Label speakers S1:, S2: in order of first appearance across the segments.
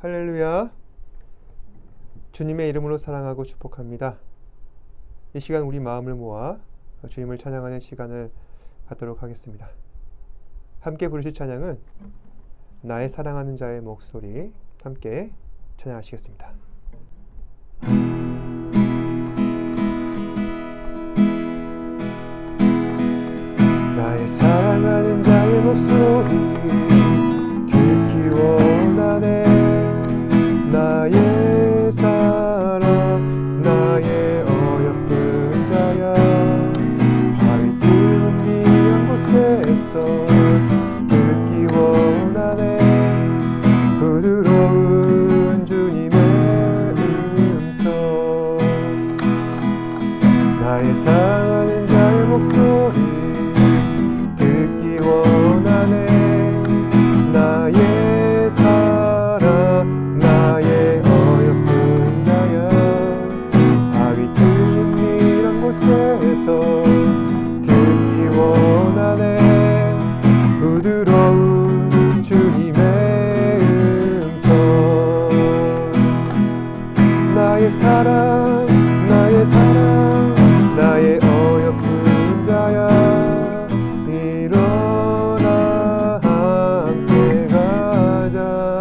S1: 할렐루야. 주님의 이름으로 사랑하고 축복합니다. 이 시간 우리 마음을 모아 주님을 찬양하는 시간을 갖도록 하겠습니다. 함께 부르실 찬양은 나의 사랑하는 자의 목소리, 함께 찬양하시겠습니다. 나의 사랑하는 자의 목소리 듣기 원하네. 나의 사랑 나의 어여쁜 자야, 바위 뚫은 네 곳에서 듣기 원하네. 부드러운 주님의 음성, 나의 사랑하는 자의 목소리 듣기 원하네. 나의 사랑 나의 어여쁜 자야, 바위 뚫린 이런 곳에서 듣기 원하네. 부드러운 주님의 음성, 나의 사랑 나의 사랑 나의 어여쁜 자야, 일어나 함께 가자.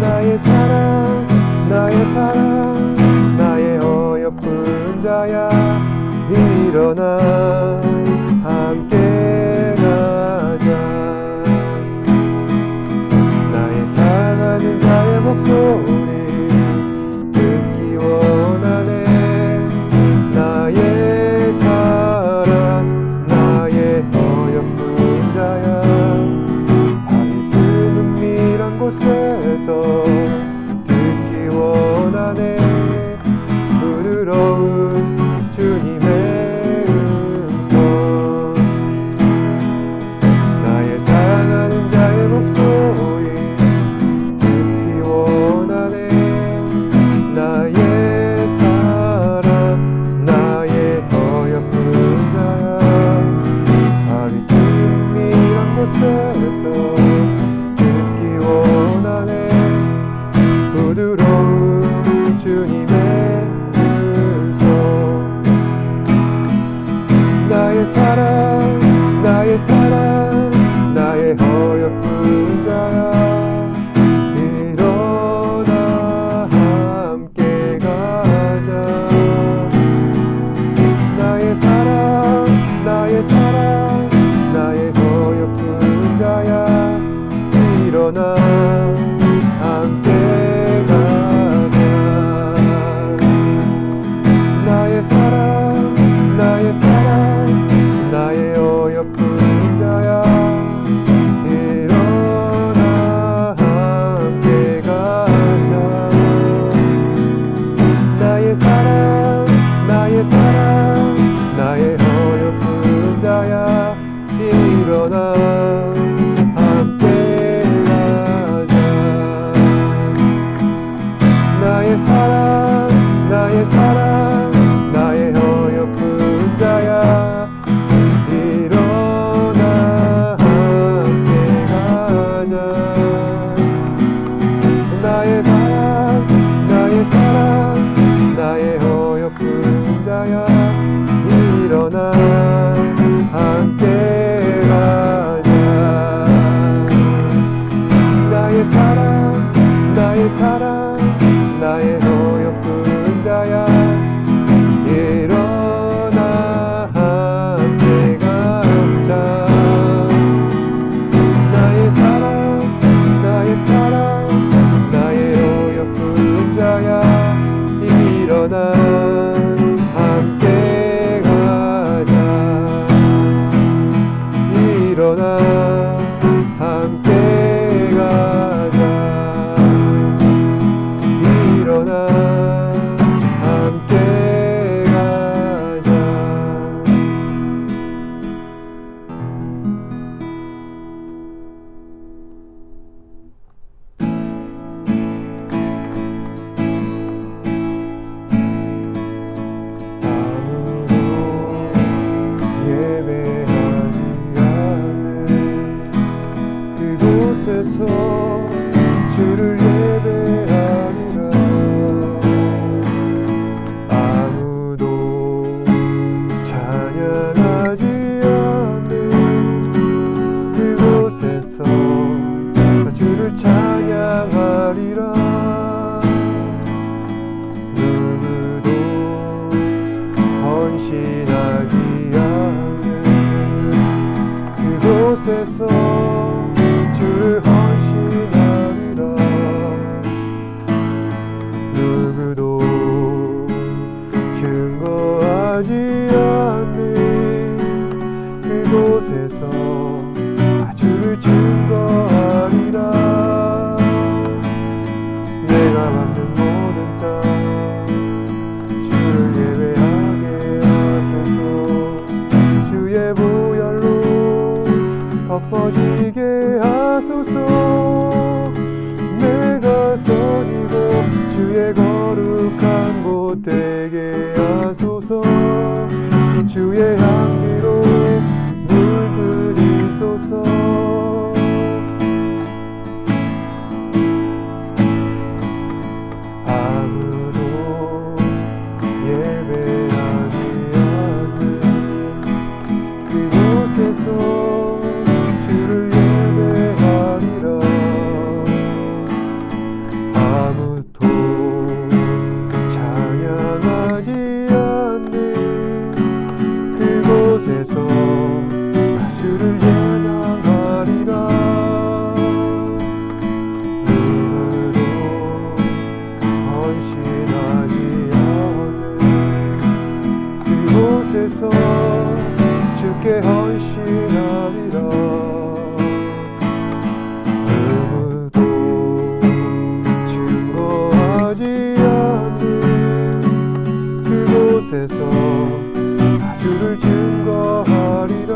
S1: 나의 사랑 나의 사랑 나의 어여쁜 자야, 일어나 함께 가자. 나의 사랑하는 자의 목소리 듣기 원하네. 나의 사랑 나의 어여쁜 자야, 바위 뚫는 미란 곳에서 듣기 원하네. 부드러운 주님의 음성, 나의 사랑하는 자의 목소리 듣기 원하네. 나의 사랑 나의 어여쁜 자야, 바위 뚫린 미란 곳에서 듣기 원하네. 부드러운 주님의 음성, 나의 사랑 나의 사랑 나의 어여쁜 자야, 일어나 함께 가자. 나의 사랑 나의 사랑 나의 어여쁜 자야, 일어나 함께 가자. 나의 사랑 나의 사랑 나의 어여쁜 자야, 일어나 함께 가자. 나의 사랑 나의 사랑 나의 어여쁜 자야, 일어나 함께 가자. 나의 사랑 나의 사랑 나의 어여쁜 자야, 일어나 함께 가자. 나의 사랑 나의 사랑 나의 어여쁜 자야, 일어나 함께 가자. 나의 사랑 나의 사랑 나의 어여쁜 자야, 일어나 함께 가자. 나의 사랑 나의 사랑 나의 어여쁜 자야, 일어나 함께 가자. 일어나 함께 가자. 일어나 함께 가자. 아무도 예배하지 않는 그곳에서 그곳에서 주를 헌신하리라. 누구도 증거하지 않는 그곳에서 주를 증거하리라. 내가 밟는 모든 땅 주를 예배하게 하소서. 주의 보혈로 덮어지게 하소서. 내가 선이고 주의 거룩한 곳 되게 하소서. 주의 향기로 물들이소서. 아무도 예배하지 않는 그곳에서 주를 예배하리라. 아무도 찬양하지 않는 그곳에서 주를 찬양하리라. 누구도 헌신하지 않는 그곳에서 주께 헌신하리라. 누구도 증거하지 않는 그곳에서 주를 증거하리라.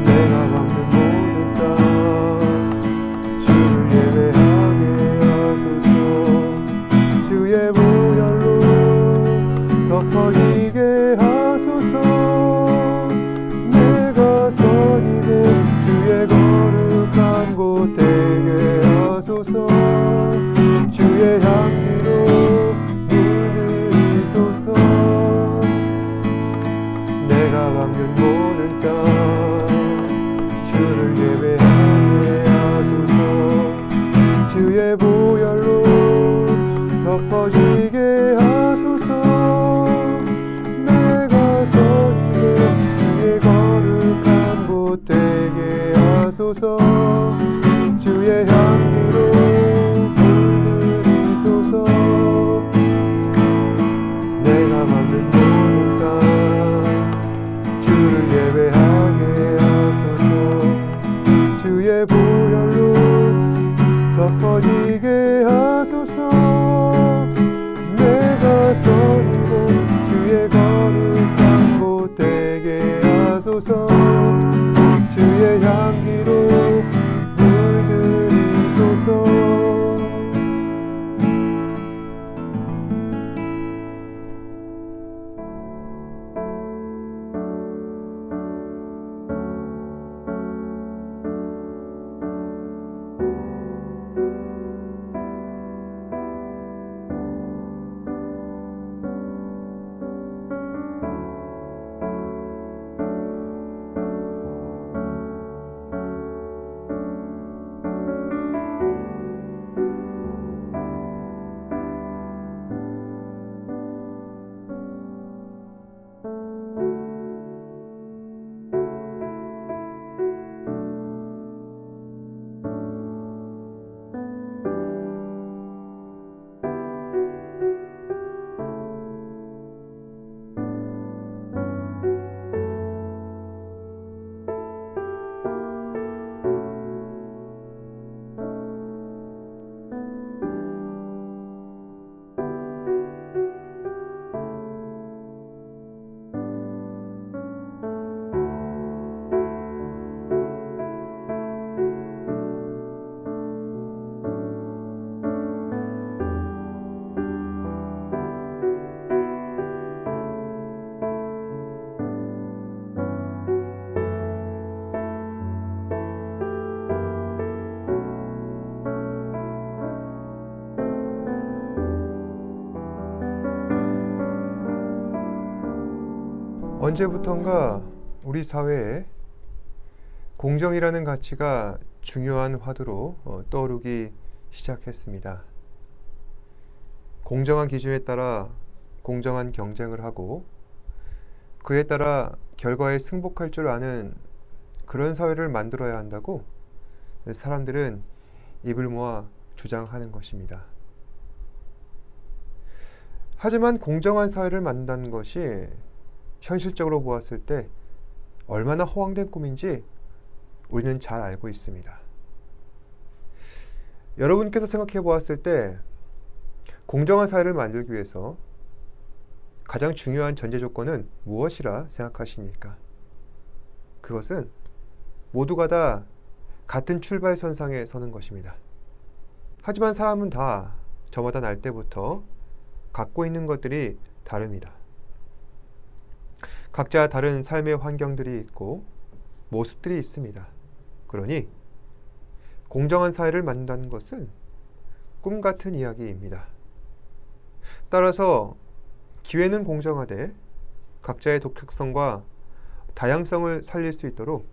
S1: 내가 밟는 모든 땅 주를 예배하게 하소서. 주의 보혈로 덮어지게 하소서. 내가 선이고 주의 거룩한 곳 되게 하소서. 주의 향기로 물들이소서. 내가 밟는 모든 땅 주를 예배하게 하소서. 주의 보혈로 덮어지게 하소서. 내가 선이고 주의 거룩한 곳 되게 하소서. 주의 향기로 물들이소서. 내가 밟는 모든 땅 주를 예배하게 하소서. 주의 보혈로 덮어지게 하소서. 내가 선이고 주의 거룩한 곳 되게 하소서. 주의 향기로 물들이소서. 언제부턴가 우리 사회에 공정이라는 가치가 중요한 화두로 떠오르기 시작했습니다. 공정한 기준에 따라 공정한 경쟁을 하고 그에 따라 결과에 승복할 줄 아는 그런 사회를 만들어야 한다고 사람들은 입을 모아 주장하는 것입니다. 하지만 공정한 사회를 만든다는 것이 현실적으로 보았을 때 얼마나 허황된 꿈인지 우리는 잘 알고 있습니다. 여러분께서 생각해 보았을 때 공정한 사회를 만들기 위해서 가장 중요한 전제 조건은 무엇이라 생각하십니까? 그것은 모두가 다 같은 출발선상에 서는 것입니다. 하지만 사람은 다 저마다 날 때부터 갖고 있는 것들이 다릅니다. 각자 다른 삶의 환경들이 있고 모습들이 있습니다. 그러니 공정한 사회를 만든다는 것은 꿈 같은 이야기입니다. 따라서 기회는 공정하되 각자의 독특성과 다양성을 살릴 수 있도록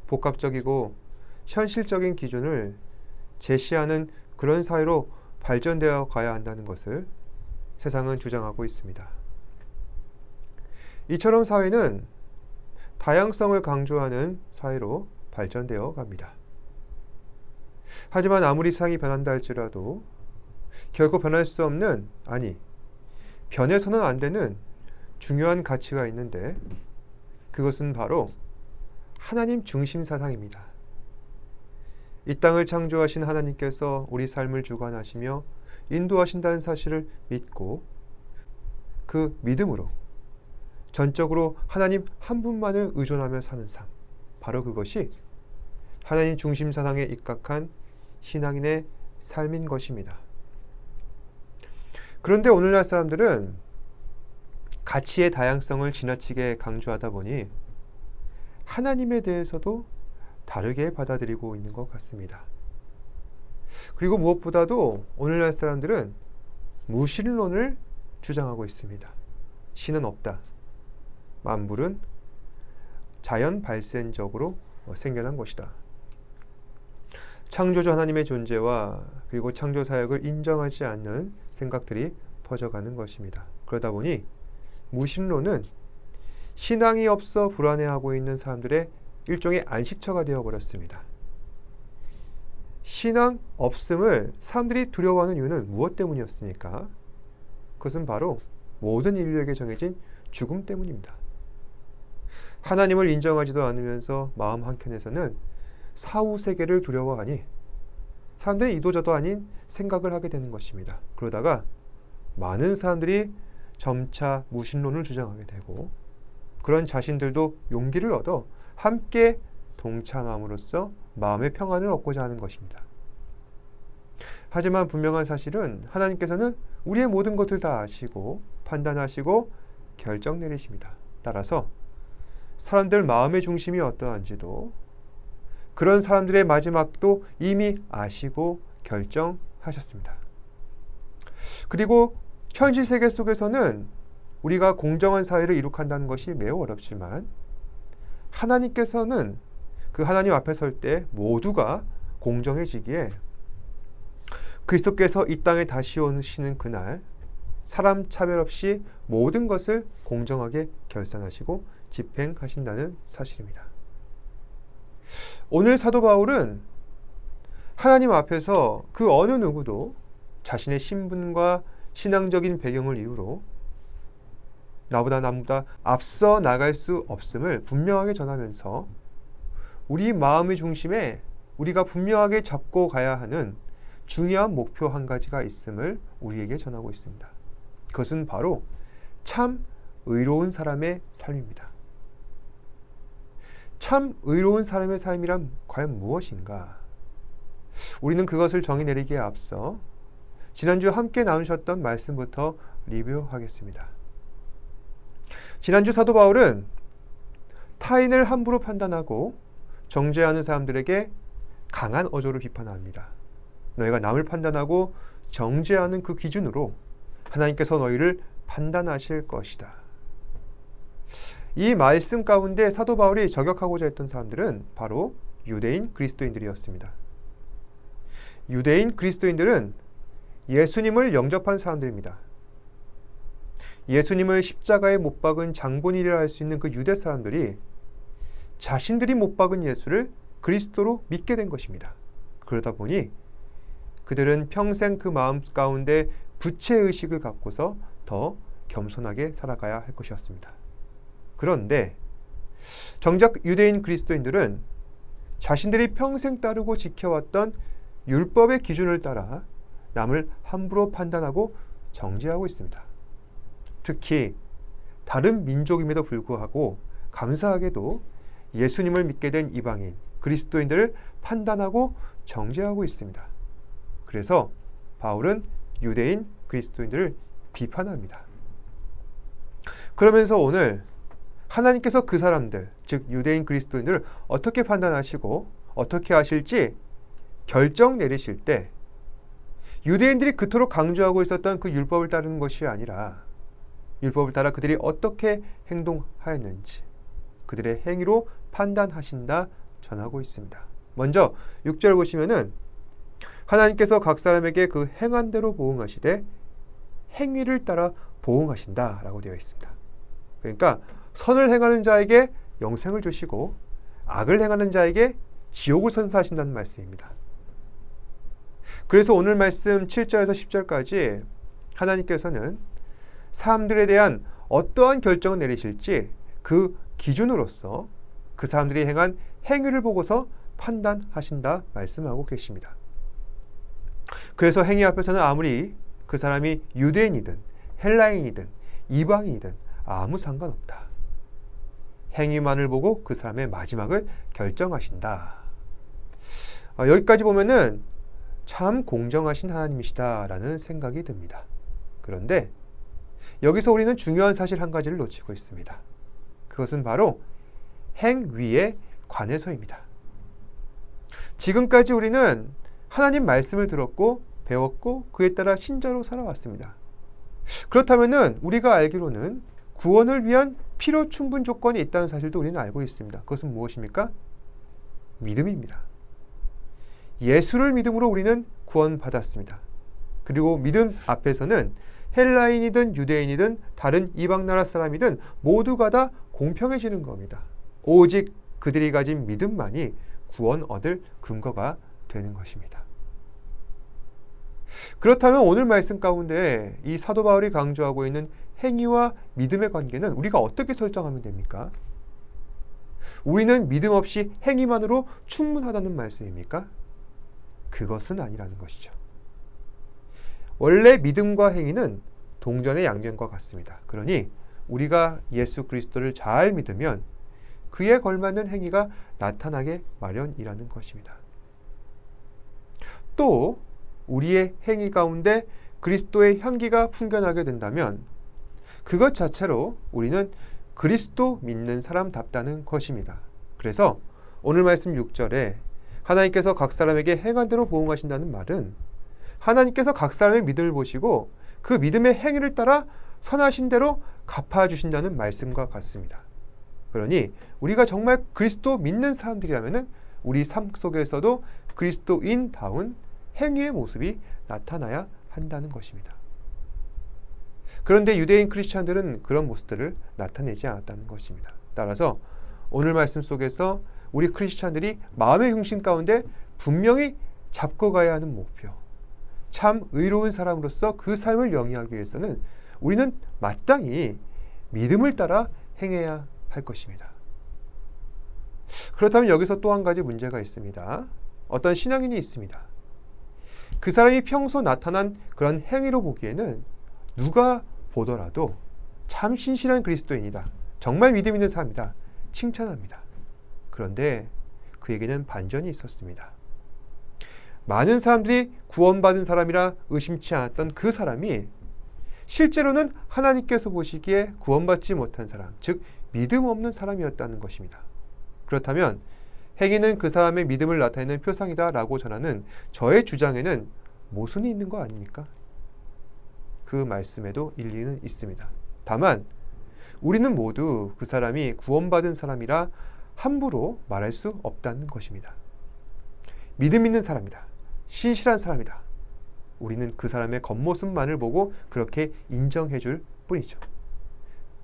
S1: 복합적이고 현실적인 기준을 제시하는 그런 사회로 발전되어 가야 한다는 것을 세상은 주장하고 있습니다. 이처럼 사회는 다양성을 강조하는 사회로 발전되어 갑니다. 하지만 아무리 세상이 변한다 할지라도 결코 변할 수 없는, 아니, 변해서는 안 되는 중요한 가치가 있는데 그것은 바로 하나님 중심 사상입니다. 이 땅을 창조하신 하나님께서 우리 삶을 주관하시며 인도하신다는 사실을 믿고 그 믿음으로 전적으로 하나님 한 분만을 의존하며 사는 삶, 바로 그것이 하나님 중심 사상에 입각한 신앙인의 삶인 것입니다. 그런데 오늘날 사람들은 가치의 다양성을 지나치게 강조하다 보니 하나님에 대해서도 다르게 받아들이고 있는 것 같습니다. 그리고 무엇보다도 오늘날 사람들은 무신론을 주장하고 있습니다. 신은 없다. 만물은 자연 발생적으로 생겨난 것이다. 창조주 하나님의 존재와 그리고 창조 사역을 인정하지 않는 생각들이 퍼져가는 것입니다. 그러다 보니 무신론은 신앙이 없어 불안해하고 있는 사람들의 일종의 안식처가 되어버렸습니다. 신앙 없음을 사람들이 두려워하는 이유는 무엇 때문이었습니까? 그것은 바로 모든 인류에게 정해진 죽음 때문입니다. 하나님을 인정하지도 않으면서 마음 한켠에서는 사후세계를 두려워하니 사람들이 이도저도 아닌 생각을 하게 되는 것입니다. 그러다가 많은 사람들이 점차 무신론을 주장하게 되고 그런 자신들도 용기를 얻어 함께 동참함으로써 마음의 평안을 얻고자 하는 것입니다. 하지만 분명한 사실은 하나님께서는 우리의 모든 것을 다 아시고 판단하시고 결정 내리십니다. 따라서 사람들 마음의 중심이 어떠한지도 그런 사람들의 마지막도 이미 아시고 결정하셨습니다. 그리고 현실 세계 속에서는 우리가 공정한 사회를 이룩한다는 것이 매우 어렵지만 하나님께서는 그 하나님 앞에 설 때 모두가 공정해지기에 그리스도께서 이 땅에 다시 오시는 그날 사람 차별 없이 모든 것을 공정하게 결산하시고 집행하신다는 사실입니다. 오늘 사도 바울은 하나님 앞에서 그 어느 누구도 자신의 신분과 신앙적인 배경을 이유로 나보다 남보다 앞서 나갈 수 없음을 분명하게 전하면서 우리 마음의 중심에 우리가 분명하게 잡고 가야 하는 중요한 목표 한 가지가 있음을 우리에게 전하고 있습니다. 그것은 바로 참 의로운 사람의 삶입니다. 참 의로운 사람의 삶이란 과연 무엇인가? 우리는 그것을 정의 내리기에 앞서 지난주 함께 나누셨던 말씀부터 리뷰하겠습니다. 지난주 사도 바울은 타인을 함부로 판단하고 정죄하는 사람들에게 강한 어조로 비판합니다. 너희가 남을 판단하고 정죄하는 그 기준으로 하나님께서 너희를 판단하실 것이다. 이 말씀 가운데 사도 바울이 저격하고자 했던 사람들은 바로 유대인 그리스도인들이었습니다. 유대인 그리스도인들은 예수님을 영접한 사람들입니다. 예수님을 십자가에 못 박은 장본인이라 할 수 있는 그 유대 사람들이 자신들이 못 박은 예수를 그리스도로 믿게 된 것입니다. 그러다 보니 그들은 평생 그 마음 가운데 부채의식을 갖고서 더 겸손하게 살아가야 할 것이었습니다. 그런데 정작 유대인 그리스도인들은 자신들이 평생 따르고 지켜왔던 율법의 기준을 따라 남을 함부로 판단하고 정죄하고 있습니다. 특히 다른 민족임에도 불구하고 감사하게도 예수님을 믿게 된 이방인, 그리스도인들을 판단하고 정죄하고 있습니다. 그래서 바울은 유대인 그리스도인들을 비판합니다. 그러면서 오늘 하나님께서 그 사람들, 즉 유대인 그리스도인들을 어떻게 판단하시고 어떻게 하실지 결정 내리실 때 유대인들이 그토록 강조하고 있었던 그 율법을 따르는 것이 아니라 율법을 따라 그들이 어떻게 행동하였는지 그들의 행위로 판단하신다 전하고 있습니다. 먼저 6절 보시면은 하나님께서 각 사람에게 그 행한 대로 보응하시되 행위를 따라 보응하신다 라고 되어 있습니다. 그러니까 선을 행하는 자에게 영생을 주시고 악을 행하는 자에게 지옥을 선사하신다는 말씀입니다. 그래서 오늘 말씀 7절에서 10절까지 하나님께서는 사람들에 대한 어떠한 결정을 내리실지 그 기준으로서 그 사람들이 행한 행위를 보고서 판단하신다 말씀하고 계십니다. 그래서 행위 앞에서는 아무리 그 사람이 유대인이든 헬라인이든 이방인이든 아무 상관없다. 행위만을 보고 그 사람의 마지막을 결정하신다. 여기까지 보면은 참 공정하신 하나님이시다라는 생각이 듭니다. 그런데 여기서 우리는 중요한 사실 한 가지를 놓치고 있습니다. 그것은 바로 행위에 관해서입니다. 지금까지 우리는 하나님 말씀을 들었고 배웠고 그에 따라 신자로 살아왔습니다. 그렇다면은 우리가 알기로는 구원을 위한 필요 충분 조건이 있다는 사실도 우리는 알고 있습니다. 그것은 무엇입니까? 믿음입니다. 예수를 믿음으로 우리는 구원받았습니다. 그리고 믿음 앞에서는 헬라인이든 유대인이든 다른 이방 나라 사람이든 모두가 다 공평해지는 겁니다. 오직 그들이 가진 믿음만이 구원 얻을 근거가 되는 것입니다. 그렇다면 오늘 말씀 가운데 이 사도 바울이 강조하고 있는 행위와 믿음의 관계는 우리가 어떻게 설정하면 됩니까? 우리는 믿음 없이 행위만으로 충분하다는 말씀입니까? 그것은 아니라는 것이죠. 원래 믿음과 행위는 동전의 양면과 같습니다. 그러니 우리가 예수 그리스도를 잘 믿으면 그에 걸맞는 행위가 나타나게 마련이라는 것입니다. 또 우리의 행위 가운데 그리스도의 향기가 풍겨나게 된다면 그것 자체로 우리는 그리스도 믿는 사람답다는 것입니다. 그래서 오늘 말씀 6절에 하나님께서 각 사람에게 행한 대로 보응하신다는 말은 하나님께서 각 사람의 믿음을 보시고 그 믿음의 행위를 따라 선하신 대로 갚아주신다는 말씀과 같습니다. 그러니 우리가 정말 그리스도 믿는 사람들이라면 우리 삶 속에서도 그리스도인다운 행위의 모습이 나타나야 한다는 것입니다. 그런데 유대인 크리스찬들은 그런 모습들을 나타내지 않았다는 것입니다. 따라서 오늘 말씀 속에서 우리 크리스찬들이 마음의 흉심 가운데 분명히 잡고 가야 하는 목표, 참 의로운 사람으로서 그 삶을 영위하기 위해서는 우리는 마땅히 믿음을 따라 행해야 할 것입니다. 그렇다면 여기서 또 한 가지 문제가 있습니다. 어떤 신앙인이 있습니다. 그 사람이 평소 나타난 그런 행위로 보기에는 누가 보더라도 참 신실한 그리스도인이다, 정말 믿음 있는 사람이다 칭찬합니다. 그런데 그에게는 반전이 있었습니다. 많은 사람들이 구원받은 사람이라 의심치 않았던 그 사람이 실제로는 하나님께서 보시기에 구원받지 못한 사람, 즉 믿음 없는 사람이었다는 것입니다. 그렇다면 행위는 그 사람의 믿음을 나타내는 표상이다 라고 전하는 저의 주장에는 모순이 있는 거 아닙니까? 그 말씀에도 일리는 있습니다. 다만 우리는 모두 그 사람이 구원받은 사람이라 함부로 말할 수 없다는 것입니다. 믿음 있는 사람이다, 신실한 사람이다, 우리는 그 사람의 겉모습만을 보고 그렇게 인정해 줄 뿐이죠.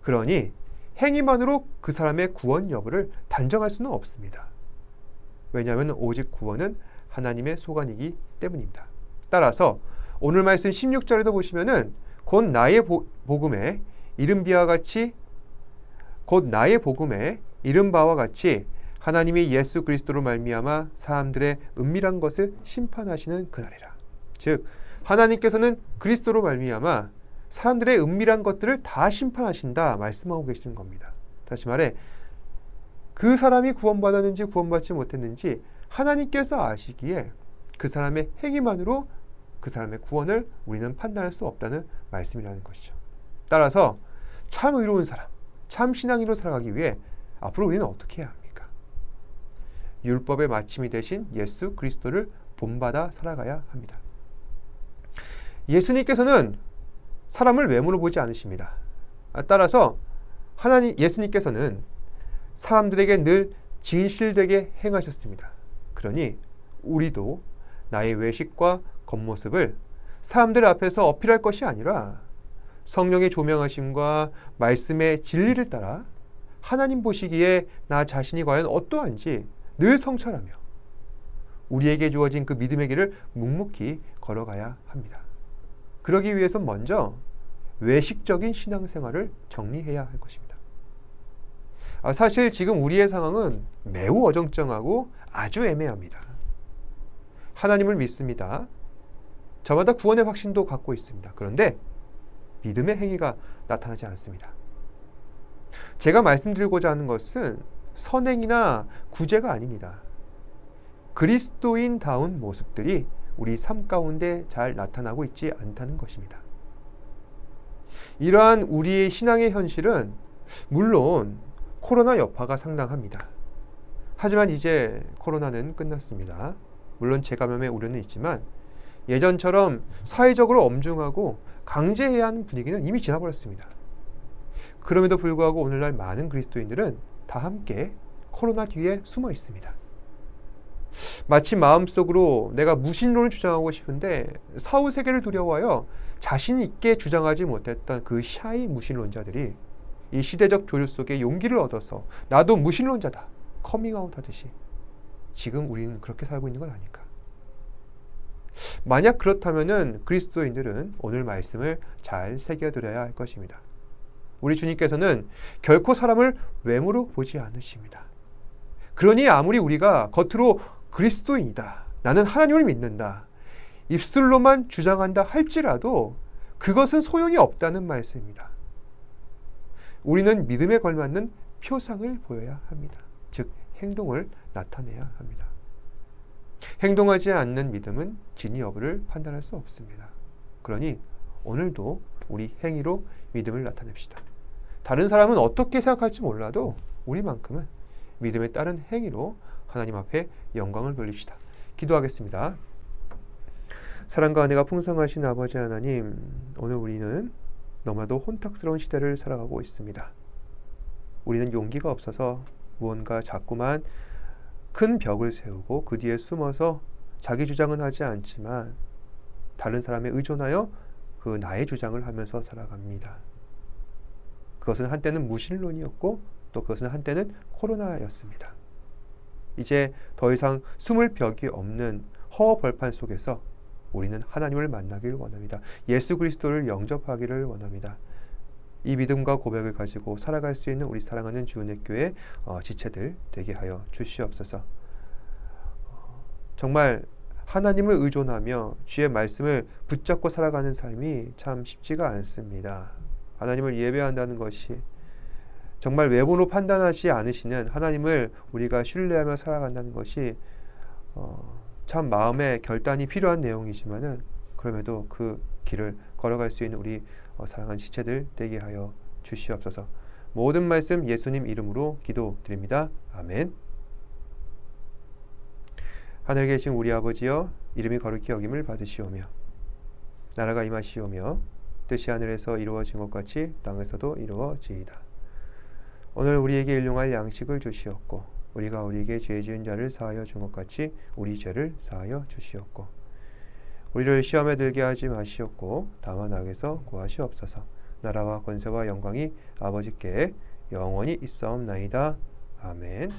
S1: 그러니 행위만으로 그 사람의 구원 여부를 단정할 수는 없습니다. 왜냐하면 오직 구원은 하나님의 소관이기 때문입니다. 따라서 오늘 말씀 16절에도 보시면은 곧 나의 복음에 이른 바와 같이 하나님이 예수 그리스도로 말미암아 사람들의 은밀한 것을 심판하시는 그날이라. 즉 하나님께서는 그리스도로 말미암아 사람들의 은밀한 것들을 다 심판하신다 말씀하고 계시는 겁니다. 다시 말해 그 사람이 구원받았는지 구원받지 못했는지 하나님께서 아시기에 그 사람의 행위만으로 그 사람의 구원을 우리는 판단할 수 없다는 말씀이라는 것이죠. 따라서 참 의로운 사람, 참 신앙인으로 살아가기 위해 앞으로 우리는 어떻게 해야 합니까? 율법의 마침이 되신 예수 그리스도를 본받아 살아가야 합니다. 예수님께서는 사람을 외모로 보지 않으십니다. 따라서 예수님께서는 사람들에게 늘 진실되게 행하셨습니다. 그러니 우리도 나의 외식과 겉모습을 사람들 앞에서 어필할 것이 아니라 성령의 조명하심과 말씀의 진리를 따라 하나님 보시기에 나 자신이 과연 어떠한지 늘 성찰하며 우리에게 주어진 그 믿음의 길을 묵묵히 걸어가야 합니다. 그러기 위해서 먼저 외식적인 신앙생활을 정리해야 할 것입니다. 사실 지금 우리의 상황은 매우 어정쩡하고 아주 애매합니다. 하나님을 믿습니다. 저마다 구원의 확신도 갖고 있습니다. 그런데 믿음의 행위가 나타나지 않습니다. 제가 말씀드리고자 하는 것은 선행이나 구제가 아닙니다. 그리스도인다운 모습들이 우리 삶 가운데 잘 나타나고 있지 않다는 것입니다. 이러한 우리의 신앙의 현실은 물론 코로나 여파가 상당합니다. 하지만 이제 코로나는 끝났습니다. 물론 재감염의 우려는 있지만 예전처럼 사회적으로 엄중하고 강제해야 하는 분위기는 이미 지나버렸습니다. 그럼에도 불구하고 오늘날 많은 그리스도인들은 다 함께 코로나 뒤에 숨어 있습니다. 마치 마음속으로 내가 무신론을 주장하고 싶은데 사후세계를 두려워하여 자신 있게 주장하지 못했던 그 샤이 무신론자들이 이 시대적 조류 속에 용기를 얻어서 나도 무신론자다 커밍아웃 하듯이 지금 우리는 그렇게 살고 있는 건 아닐까. 만약 그렇다면은 그리스도인들은 오늘 말씀을 잘 새겨들어야 할 것입니다. 우리 주님께서는 결코 사람을 외모로 보지 않으십니다. 그러니 아무리 우리가 겉으로 그리스도인이다, 나는 하나님을 믿는다, 입술로만 주장한다 할지라도 그것은 소용이 없다는 말씀입니다. 우리는 믿음에 걸맞는 표상을 보여야 합니다. 즉 행동을 나타내야 합니다. 행동하지 않는 믿음은 진위 여부를 판단할 수 없습니다. 그러니 오늘도 우리 행위로 믿음을 나타냅시다. 다른 사람은 어떻게 생각할지 몰라도 우리만큼은 믿음에 따른 행위로 하나님 앞에 영광을 돌립시다. 기도하겠습니다. 사랑과 은혜가 풍성하신 아버지 하나님, 오늘 우리는 너무나도 혼탁스러운 시대를 살아가고 있습니다. 우리는 용기가 없어서 무언가 자꾸만 큰 벽을 세우고 그 뒤에 숨어서 자기 주장은 하지 않지만 다른 사람에 의존하여 그 나의 주장을 하면서 살아갑니다. 그것은 한때는 무신론이었고 또 그것은 한때는 코로나였습니다. 이제 더 이상 숨을 벽이 없는 허허벌판 속에서 우리는 하나님을 만나길 원합니다. 예수 그리스도를 영접하기를 원합니다. 이 믿음과 고백을 가지고 살아갈 수 있는 우리 사랑하는 주은혜교회 지체들 되게 하여 주시옵소서. 정말 하나님을 의존하며 주의 말씀을 붙잡고 살아가는 삶이 참 쉽지가 않습니다. 하나님을 예배한다는 것이 정말 외모로 판단하지 않으시는 하나님을 우리가 신뢰하며 살아간다는 것이 참 마음의 결단이 필요한 내용이지만은 그럼에도 그 길을 걸어갈 수 있는 우리 사랑하는 지체들 되게 하여 주시옵소서. 모든 말씀 예수님 이름으로 기도드립니다. 아멘. 하늘에 계신 우리 아버지여, 이름이 거룩히 여김을 받으시오며 나라가 임하시오며 뜻이 하늘에서 이루어진 것 같이 땅에서도 이루어지이다. 오늘 우리에게 일용할 양식을 주시옵고 우리가 우리에게 죄 지은 자를 사하여 준 것 같이 우리 죄를 사하여 주시옵고 우리를 시험에 들게 하지 마시옵고 다만 악에서 구하시옵소서. 나라와 권세와 영광이 아버지께 영원히 있사옵나이다. 아멘.